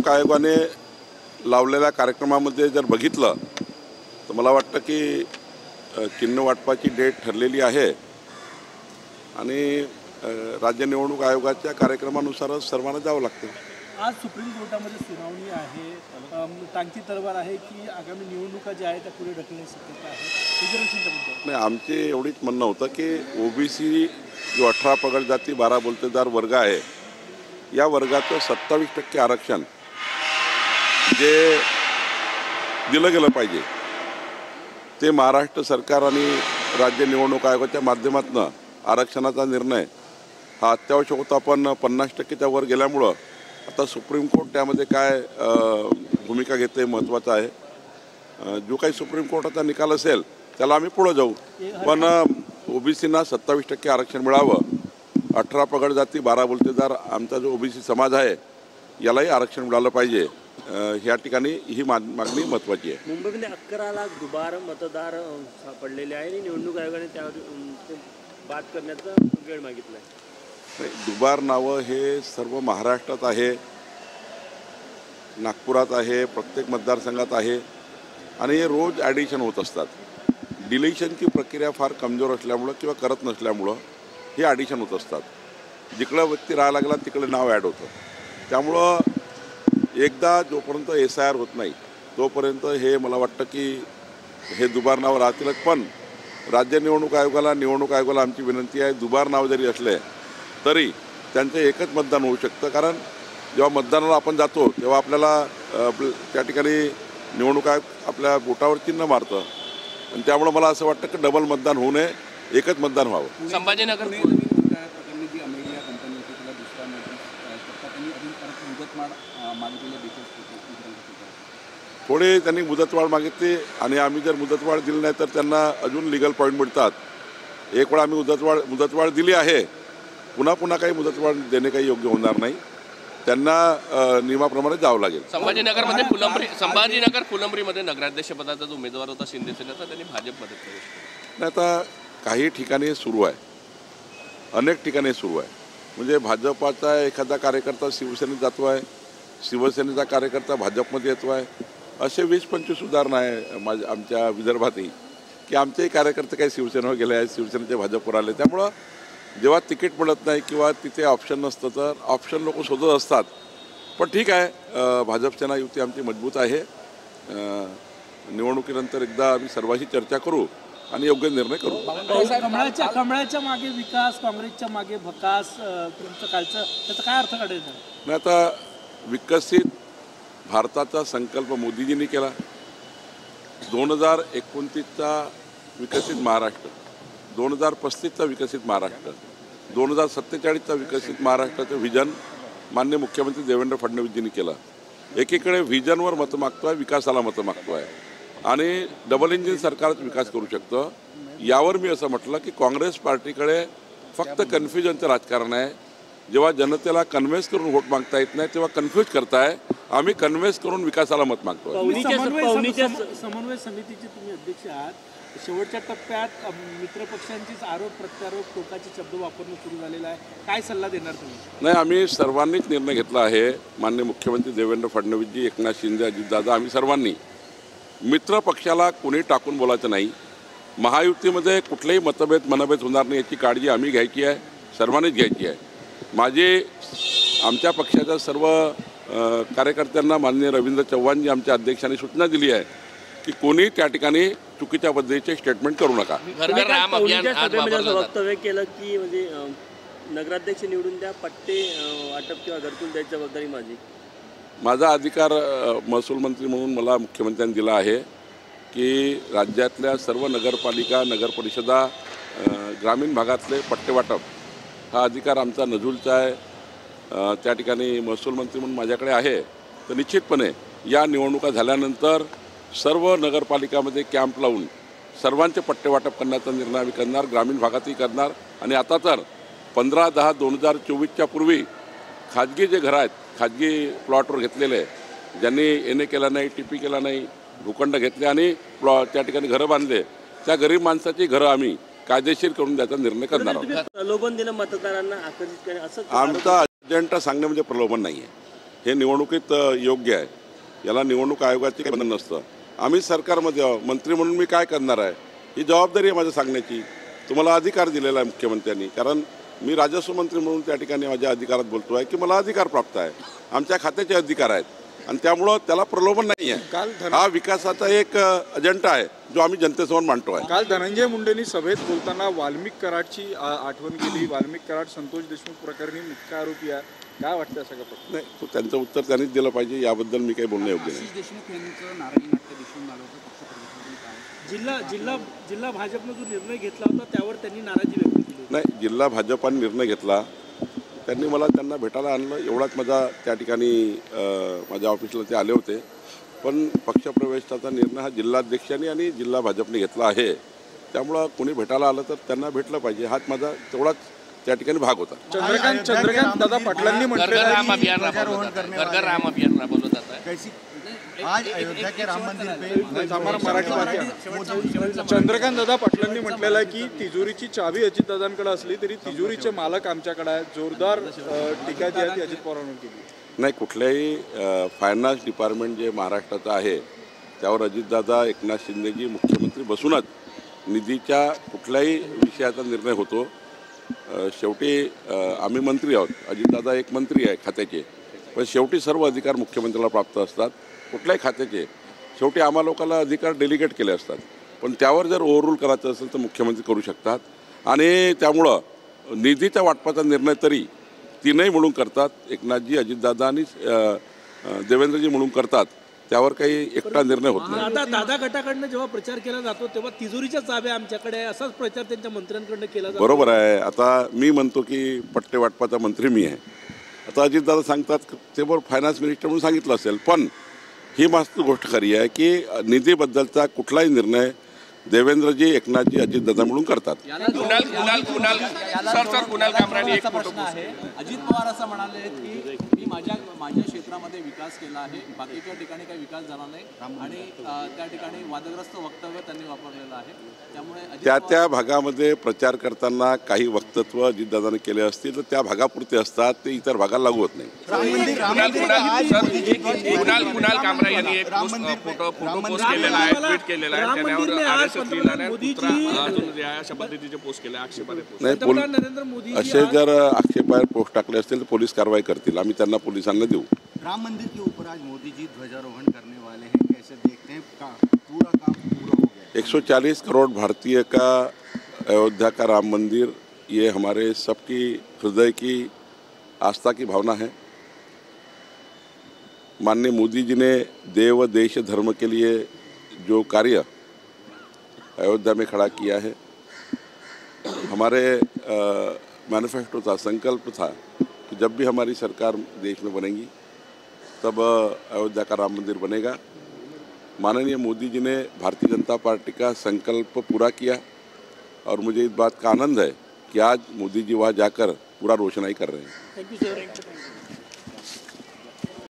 आयोगाने लावलेल्या कार्यक्रमामध्ये जर बघितलं तर मला वाटतं की चिन्ह वाटपाची डेट ठरलेली आहे आणि राज्य निवडणूक आयोगाच्या कार्यक्रमानुसारच सर्वांना जावं लागतं। आज सुप्रीम कोर्टामध्ये सुनावणी आहे, टांगती तलवार आहे की आगामी निवडणुका ज्या आहेत त्या पुढे ढकलण्याची शक्यता आहे, रिझर्वेशनच्या नाही, आमचे एवढीच म्हणणं होतं की ओबीसी जो 18 पगड जाती 12 बोलतेदार वर्ग आहे या वर्गाचं 27% आरक्षण जे दिलं गेलं पाहिजे ते महाराष्ट्र सरकार आणि राज्य निवडणूक आयोगाच्या माध्यमातून आरक्षणाचा निर्णय हा अत्यावश्यक होता, पण 50%च्या वर गेल्यामुळं आता सुप्रीम कोर्ट त्यामध्ये काय भूमिका घेते महत्त्वाचं आहे। जो काही सुप्रीम कोर्टाचा निकाल असेल त्याला आम्ही पुढे जाऊ, पण ओबीसीना 27% आरक्षण मिळावं, 18 पगड जाती 12 बोलतेदार आमचा जो ओबीसी समाज आहे यालाही आरक्षण मिळालं पाहिजे, ह्या ठिकाणी ही मागणी महत्त्वाची आहे। मुंबईमध्ये 11 लाख दुबार मतदार सापडलेले आहे आणि निवडणूक आयोगाने त्यावर बाद करण्याचा वेळ मागितला आहे। दुबार नावं हे सर्व महाराष्ट्रात आहे, नागपुरात आहे, प्रत्येक मतदारसंघात आहे आणि हे रोज ॲडिशन होत असतात। डिलिशनची प्रक्रिया फार कमजोर असल्यामुळं किंवा करत नसल्यामुळं हे ॲडिशन होत असतात। जिकडं व्यक्ती राहायला लागला तिकडे नाव ॲड होतं, त्यामुळं एकदा जोपर्यंत SIR होत नाही तोपर्यंत हे मला वाटतं की हे दुबार नाव राहतीलच। पण राज्य निवडणूक आयोगाला आमची विनंती आहे, दुबार नाव जरी असले तरी त्यांचं एकच मतदान होऊ शकतं, कारण जेव्हा मतदानाला आपण जातो तेव्हा आपल्याला त्या ठिकाणी निवडणूक आयोग आपल्या बोटावर चिन्ह मारतं आणि त्यामुळे मला असं वाटतं की डबल मतदान होऊ नये, एकच मतदान व्हावं। संभाजीनगर थोडे त्यांनी मुदतवाढ मागितली आणि आम्ही जर मुदतवाढ दिली नाही तर त्यांना अजून लिगल पॉईंट मिळतात। एक वेळा आम्ही मुदतवाढ दिली आहे, पुन्हा काही मुदतवाढ देणे काही योग्य होणार नाही, त्यांना नियमाप्रमाणे जावं लागेल। संभाजीनगर फुलंब्रीमध्ये नगराध्यक्षपदाचा जो उमेदवार होता शिंदेसेनेचा त्यांनी भाजपमध्ये प्रवेश नाही, आता काही ठिकाणी सुरू आहे, अनेक ठिकाणी सुरू आहे, म्हणजे भाजपाचा एखादा कार्यकर्ता शिवसेनेत जातो आहे, शिवसेनेचा कार्यकर्ता भाजपमध्ये येतो आहे, असे 20-25 उदाहरणं आहे आमच्या विदर्भातही की आमचेही कार्यकर्ते काही शिवसेनेवर गेले आहेत, शिवसेनेचे भाजपवर आले। त्यामुळं जेव्हा तिकीट मिळत नाही किंवा तिथे ऑप्शन नसतं तर ऑप्शन लोक शोधत असतात, पण ठीक आहे, भाजप सेना युती आमची मजबूत आहे। निवडणुकीनंतर एकदा आम्ही सर्वांशी चर्चा करू आणि योग्य निर्णय करू। कमळाच्या मागे विकास, काँग्रेसच्या मागे भकास, तुमचं कालचं त्याचा काय अर्थ काढायचा नाही, आता विकसित भारताचा संकल्प मोदीजींनी केला, 2029चा विकसित महाराष्ट्र, 2035चा विकसित महाराष्ट्र, 2047चा विकसित महाराष्ट्राचं व्हिजन माननीय मुख्यमंत्री देवेंद्र फडणवीसजींनी केलं। एकीकडे व्हिजनवर मतं मागतोय, विकासाला मतं मागतोय आणि डबल इंजिन सरकारच विकास करू शकतं। यावर मी असं म्हटलं की काँग्रेस पार्टीकडे फक्त कन्फ्युजनचं राजकारण आहे, जेव्हा जनतेला कन्व्हिन्स करून वोट मागता येत नाही तेव्हा कन्फ्यूज करताय, आम्ही कन्व्हिन्स करून विकासाला मत मागतोय। समन्वय समितीचे तुम्ही अध्यक्ष आहात, शेवटच्या टप्प्यात मित्रपक्षांचेच आरोप प्रत्यारोप टोकाचे शब्द वापरणं सुरू झालेलं आहे, काय सल्ला देणार तुम्ही? नाही, आम्ही सर्वांनीच निर्णय घेतला आहे, माननीय मुख्यमंत्री देवेंद्र फडणवीसजी, एकनाथ शिंदे, अजितदादा, आम्ही सर्वांनी मित्रपक्षाला कोणी टाकून बोलायचं नाही, महायुतीमध्ये कुठलेही मनभेद होणार नाही याची काळजी आम्ही घ्यायची आहे, सर्वांनीच घ्यायची आहे। आमच्या पक्षाच्या सर्व कार्यकर्त्यांना माननीय रवींद्र चव्हाणजी आमच्या अध्यक्षांनी सूचना दिली आहे की कोणी त्या ठिकाणी चुकीच्या पद्धतीचे स्टेटमेंट करू नका। वक्तव्य केलं की म्हणजे नगराध्यक्ष निवडून द्या, पट्टे वाटप किंवा घरकुल द्यायची जबाबदारी माझा अधिकार महसूल मंत्री म्हणून मला मुख्यमंत्र्यांनी दिला आहे की राज्यातल्या सर्व नगरपालिका, नगरपरिषदा, ग्रामीण भागातले पट्टे वाटप हा अधिकार आमचा नजूलचा आहे, त्या ठिकाणी महसूल मंत्री म्हणून माझ्याकडे आहे। तर निश्चितपणे या निवडणुका झाल्यानंतर सर्व नगरपालिकामध्ये कॅम्प लावून सर्वांचे पट्टे वाटप करण्याचा निर्णय आम्ही करणार, ग्रामीण भागातही करणार आणि आता तर 15/10/2024च्या पूर्वी खाजगी जे घरं आहेत, खाजगी प्लॉटवर घेतलेले, ज्यांनी NA केला नाही, TP केला नाही, भूखंड घेतले आणि त्या ठिकाणी घरं बांधले, त्या गरीब माणसाची घरं आम्ही कायदेशीर करून द्यायचा निर्णय करणार आहोत। प्रलोभन दिलं मतदारांना आकर्षित करणे असं आमचा अजेंडा सांगणे म्हणजे प्रलोभन नाही आहे। हे निवडणुकीत योग्य आहे. याला निवडणूक आयोगाचे काही बंधन नसतं. आम्ही सरकारमध्ये आहोत, मंत्री म्हणून मी काय करणार आहे ही जबाबदारी आहे माझ्या सांगण्याची. तुम्हाला अधिकार दिलेला आहे मुख्यमंत्र्यांनी, कारण मी राजस्व मंत्री म्हणून त्या ठिकाणी माझ्या अधिकारात बोलतो आहे की मला अधिकार प्राप्त आहे, आमच्या खात्याचे अधिकार आहेत आणि त्यामुळं त्याला प्रलोभन नाही आहे. हा विकासाचा एक अजेंडा आहे जो आम्ही जनतेसमोर मांडतो आहे. काल धनंजय मुंडेंनी सभेत बोलताना वाल्मिक कराडची आठवण केली. वाल्मिक कराड संतोष देशमुख प्रकरणी मुख्य आरोपी आहे. काय वाटतं सगळं पक्ष? नाही, तो त्यांचं उत्तर त्यांनीच दिलं पाहिजे, याबद्दल मी काही बोलणं योग्य नाही. देशमुख यांचं नाराजी नाट्य दिसून आलं होतं पक्षप्रवेशातून. जिल्हा भाजपनं जो निर्णय घेतला होता त्यावर त्यांनी नाराजी व्यक्त केली. नाही, जिल्हा भाजपाने निर्णय घेतला, त्यांनी मला त्यांना भेटायला आणलं, एवढाच माझा त्या ठिकाणी माझ्या ऑफिसला ते आले होते. पण पक्षप्रवेशाचा निर्णय हा जिल्हाध्यक्षांनी आणि जिल्हा भाजपने घेतला आहे. त्यामुळं कोणी भेटायला आलं तर त्यांना भेटलं पाहिजे, हाच माझा तेवढाच त्या ठिकाणी भाग होता. चंद्रकांत दादा पाटलांनी घर घर राम अभियान राबवलं जात आहे. आज अयोध्या के राम मंदिर पे मराठी चंद्रकांत दादा पाटलांनी म्हटलेलं आहे की तिजोरीची चावी अजितदादांकडे असली तरी तिजोरीचे मालक आमच्याकडे आहेत. जोरदार टीका जी आहे ती अजित पवारांवर केली. नाही, कुठल्याही फायनान्स डिपार्टमेंट जे महाराष्ट्राचं आहे त्यावर अजितदादा एकनाथ शिंदेजी मुख्यमंत्री बसूनच निधीच्या कुठल्याही विषयाचा निर्णय होतो. शेवटी आम्ही मंत्री आहोत, अजितदादा एक मंत्री आहे खात्याचे, पण शेवटी सर्व अधिकार मुख्यमंत्र्याला प्राप्त असतात कुठल्याही खात्याचे. शेवटी आम्हा लोकांना अधिकार डेलिगेट केले असतात, पण त्यावर जर ओव्हररूल करायचं असेल तर मुख्यमंत्री करू शकतात. आणि त्यामुळं निधीच्या वाटपाचा निर्णय तरी तीनही म्हणून करतात, एकनाथजी, अजितदादा आणि देवेंद्रजी म्हणून करतात. त्यावर काही एकटा निर्णय होत नाही. आता दादा गटाकडनं जेव्हा प्रचार केला जातो तेव्हा तिजोरीच्या चाव्या आमच्याकडे आहे असाच प्रचार त्यांच्या मंत्र्यांकडनं केला जातो. बरोबर आहे. आता मी म्हणतो की पट्टे वाटपाचा मंत्री मी आहे. आता अजितदादा सांगतात ते बरोबर फायनान्स मिनिस्टर म्हणून सांगितलं असेल, पण ही मस्त गोष्ट खरी आहे की निधीबद्दलचा कुठलाही निर्णय देवेंद्रजी, एकनाथजी, अजितदादा म्हणून करतात. कुणाल कामरानी एक फोटो आहे. अजित पवार असं म्हणाले की मी माझ्या क्षेत्रामध्ये विकास केला आहे, बाकीच्या ठिकाणी काही विकास झाला नाही आणि त्या ठिकाणी वादग्रस्त वक्तव्य त्यांनी वापरलेलं आहे. त्यामुळे त्या भागामध्ये प्रचार करताना काही वक्तव्य अजितदादाने केले असतील तर त्या भागापुरते असतात, ते इतर भागाला लागू होत नाही. कुणाल कामरा यांनी एक फोटो पोस्ट केलेला आहे, ट्विट केलेला आहे. त्यावर अशा पद्धतीचे पोस्ट केले, आक्षेपार्ह नाही, असे जर आक्षेपार्ह पोस्ट टाकले असतील तर पोलीस कारवाई करतील, आम्ही त्यांना पोलिसांना देऊ. राम मंदिर के ऊपर आज मोदी जी ध्वजारोहण करने वाले हैं, कैसे देखते हैं? पूरा काम पूरा हो गया. 140 करोड़ भारतीय का अयोध्या का राम मंदिर, ये हमारे सबकी हृदय की आस्था की भावना है. माननीय मोदी जी ने देव देश धर्म के लिए जो कार्य अयोध्या में खड़ा किया है, हमारे मैनिफेस्टो था, संकल्प था कि जब भी हमारी सरकार देश में बनेगी तब अयोध्या का राम मंदिर बनेगा. माननीय मोदी जी ने भारतीय जनता पार्टी का संकल्प पूरा किया और मुझे इस बात का आनंद है कि आज मोदी जी वहाँ जाकर पूरा रोशनाई कर रहे हैं. Thank you sir.